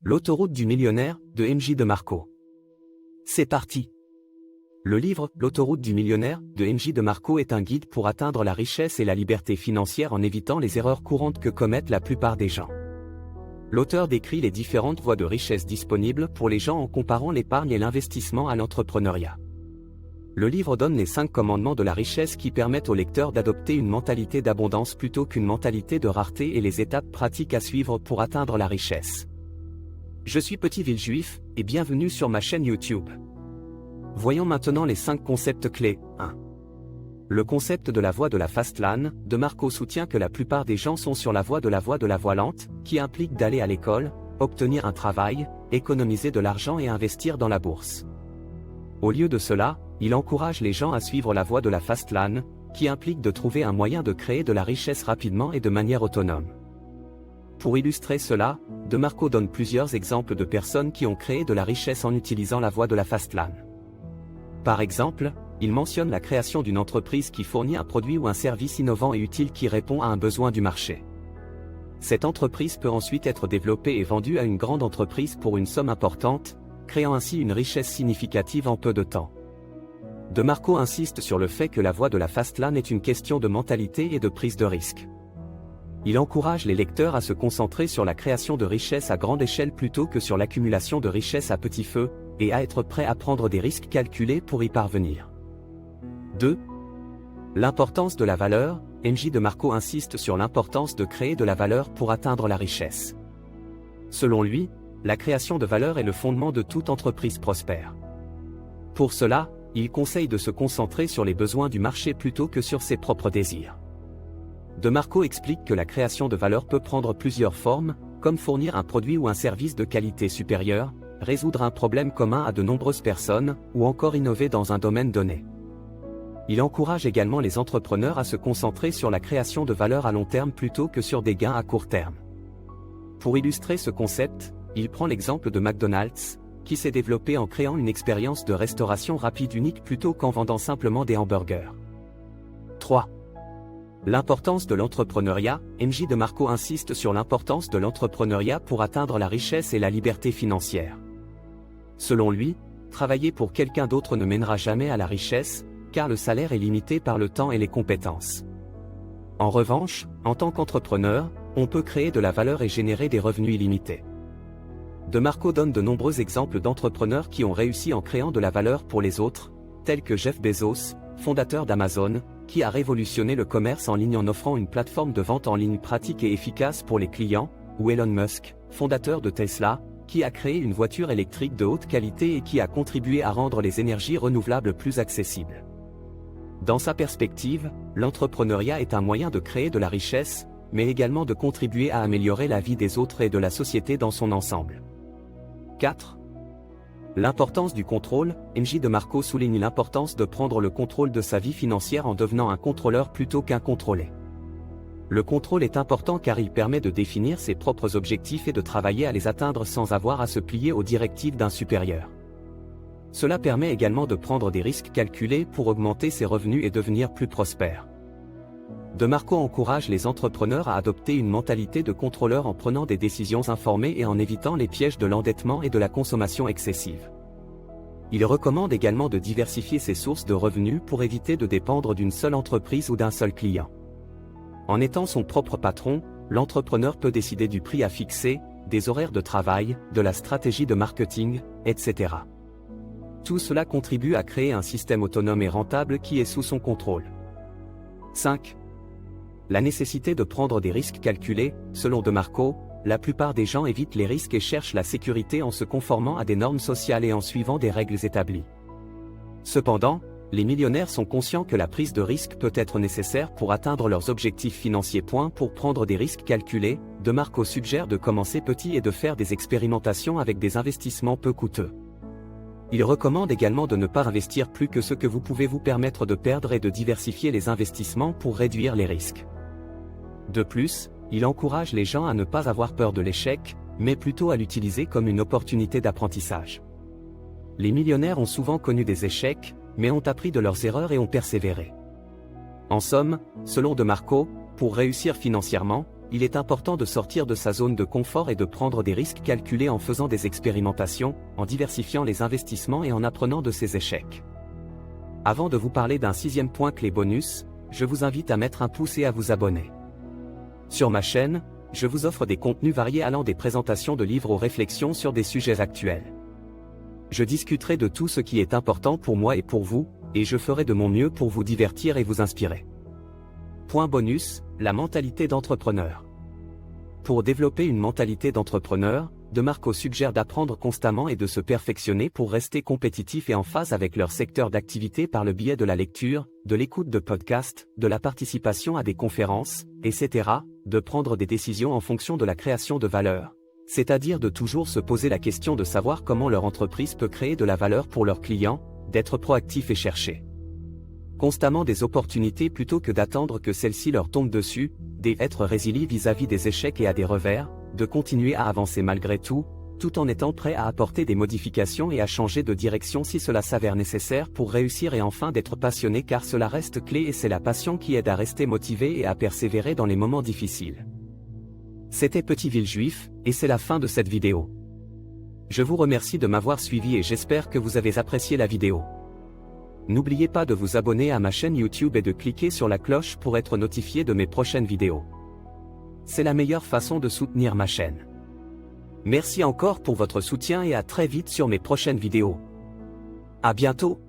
L'autoroute du millionnaire, de MJ DeMarco. C'est parti. Le livre « L'autoroute du millionnaire » de MJ DeMarco est un guide pour atteindre la richesse et la liberté financière en évitant les erreurs courantes que commettent la plupart des gens. L'auteur décrit les différentes voies de richesse disponibles pour les gens en comparant l'épargne et l'investissement à l'entrepreneuriat. Le livre donne les 5 commandements de la richesse qui permettent au lecteur d'adopter une mentalité d'abondance plutôt qu'une mentalité de rareté et les étapes pratiques à suivre pour atteindre la richesse. Je suis Petit Villejuif, et bienvenue sur ma chaîne YouTube. Voyons maintenant les 5 concepts clés. 1. Le concept de la voie de la fast lane. DeMarco soutient que la plupart des gens sont sur la voie de la voie lente, qui implique d'aller à l'école, obtenir un travail, économiser de l'argent et investir dans la bourse. Au lieu de cela, il encourage les gens à suivre la voie de la fast lane, qui implique de trouver un moyen de créer de la richesse rapidement et de manière autonome. Pour illustrer cela, DeMarco donne plusieurs exemples de personnes qui ont créé de la richesse en utilisant la voie de la fast lane. Par exemple, il mentionne la création d'une entreprise qui fournit un produit ou un service innovant et utile qui répond à un besoin du marché. Cette entreprise peut ensuite être développée et vendue à une grande entreprise pour une somme importante, créant ainsi une richesse significative en peu de temps. DeMarco insiste sur le fait que la voie de la fast lane est une question de mentalité et de prise de risque. Il encourage les lecteurs à se concentrer sur la création de richesses à grande échelle plutôt que sur l'accumulation de richesses à petit feu, et à être prêt à prendre des risques calculés pour y parvenir. 2. L'importance de la valeur. MJ DeMarco insiste sur l'importance de créer de la valeur pour atteindre la richesse. Selon lui, la création de valeur est le fondement de toute entreprise prospère. Pour cela, il conseille de se concentrer sur les besoins du marché plutôt que sur ses propres désirs. DeMarco explique que la création de valeur peut prendre plusieurs formes, comme fournir un produit ou un service de qualité supérieure, résoudre un problème commun à de nombreuses personnes, ou encore innover dans un domaine donné. Il encourage également les entrepreneurs à se concentrer sur la création de valeur à long terme plutôt que sur des gains à court terme. Pour illustrer ce concept, il prend l'exemple de McDonald's, qui s'est développé en créant une expérience de restauration rapide unique plutôt qu'en vendant simplement des hamburgers. 3. L'importance de l'entrepreneuriat. MJ DeMarco insiste sur l'importance de l'entrepreneuriat pour atteindre la richesse et la liberté financière. Selon lui, travailler pour quelqu'un d'autre ne mènera jamais à la richesse, car le salaire est limité par le temps et les compétences. En revanche, en tant qu'entrepreneur, on peut créer de la valeur et générer des revenus illimités. DeMarco donne de nombreux exemples d'entrepreneurs qui ont réussi en créant de la valeur pour les autres, tels que Jeff Bezos, fondateur d'Amazon, qui a révolutionné le commerce en ligne en offrant une plateforme de vente en ligne pratique et efficace pour les clients, ou Elon Musk, fondateur de Tesla, qui a créé une voiture électrique de haute qualité et qui a contribué à rendre les énergies renouvelables plus accessibles. Dans sa perspective, l'entrepreneuriat est un moyen de créer de la richesse, mais également de contribuer à améliorer la vie des autres et de la société dans son ensemble. 4. L'importance du contrôle. MJ DeMarco souligne l'importance de prendre le contrôle de sa vie financière en devenant un contrôleur plutôt qu'un contrôlé. Le contrôle est important car il permet de définir ses propres objectifs et de travailler à les atteindre sans avoir à se plier aux directives d'un supérieur. Cela permet également de prendre des risques calculés pour augmenter ses revenus et devenir plus prospère. DeMarco encourage les entrepreneurs à adopter une mentalité de contrôleur en prenant des décisions informées et en évitant les pièges de l'endettement et de la consommation excessive. Il recommande également de diversifier ses sources de revenus pour éviter de dépendre d'une seule entreprise ou d'un seul client. En étant son propre patron, l'entrepreneur peut décider du prix à fixer, des horaires de travail, de la stratégie de marketing, etc. Tout cela contribue à créer un système autonome et rentable qui est sous son contrôle. 5. La nécessité de prendre des risques calculés. Selon DeMarco, la plupart des gens évitent les risques et cherchent la sécurité en se conformant à des normes sociales et en suivant des règles établies. Cependant, les millionnaires sont conscients que la prise de risque peut être nécessaire pour atteindre leurs objectifs financiers. Pour prendre des risques calculés, DeMarco suggère de commencer petit et de faire des expérimentations avec des investissements peu coûteux. Il recommande également de ne pas investir plus que ce que vous pouvez vous permettre de perdre et de diversifier les investissements pour réduire les risques. De plus, il encourage les gens à ne pas avoir peur de l'échec, mais plutôt à l'utiliser comme une opportunité d'apprentissage. Les millionnaires ont souvent connu des échecs, mais ont appris de leurs erreurs et ont persévéré. En somme, selon DeMarco, pour réussir financièrement, il est important de sortir de sa zone de confort et de prendre des risques calculés en faisant des expérimentations, en diversifiant les investissements et en apprenant de ses échecs. Avant de vous parler d'un 6e point clé bonus, je vous invite à mettre un pouce et à vous abonner. Sur ma chaîne, je vous offre des contenus variés allant des présentations de livres aux réflexions sur des sujets actuels. Je discuterai de tout ce qui est important pour moi et pour vous, et je ferai de mon mieux pour vous divertir et vous inspirer. Point bonus, la mentalité d'entrepreneur. Pour développer une mentalité d'entrepreneur, DeMarco suggère d'apprendre constamment et de se perfectionner pour rester compétitif et en phase avec leur secteur d'activité par le biais de la lecture, de l'écoute de podcasts, de la participation à des conférences, etc., de prendre des décisions en fonction de la création de valeur. C'est-à-dire de toujours se poser la question de savoir comment leur entreprise peut créer de la valeur pour leurs clients, d'être proactif et chercher constamment des opportunités plutôt que d'attendre que celles-ci leur tombent dessus, d'être résilient vis-à-vis des échecs et à des revers, de continuer à avancer malgré tout en étant prêt à apporter des modifications et à changer de direction si cela s'avère nécessaire pour réussir et enfin d'être passionné car cela reste clé et c'est la passion qui aide à rester motivé et à persévérer dans les moments difficiles. C'était Petit Villejuif, et c'est la fin de cette vidéo. Je vous remercie de m'avoir suivi et j'espère que vous avez apprécié la vidéo. N'oubliez pas de vous abonner à ma chaîne YouTube et de cliquer sur la cloche pour être notifié de mes prochaines vidéos. C'est la meilleure façon de soutenir ma chaîne. Merci encore pour votre soutien et à très vite sur mes prochaines vidéos. À bientôt.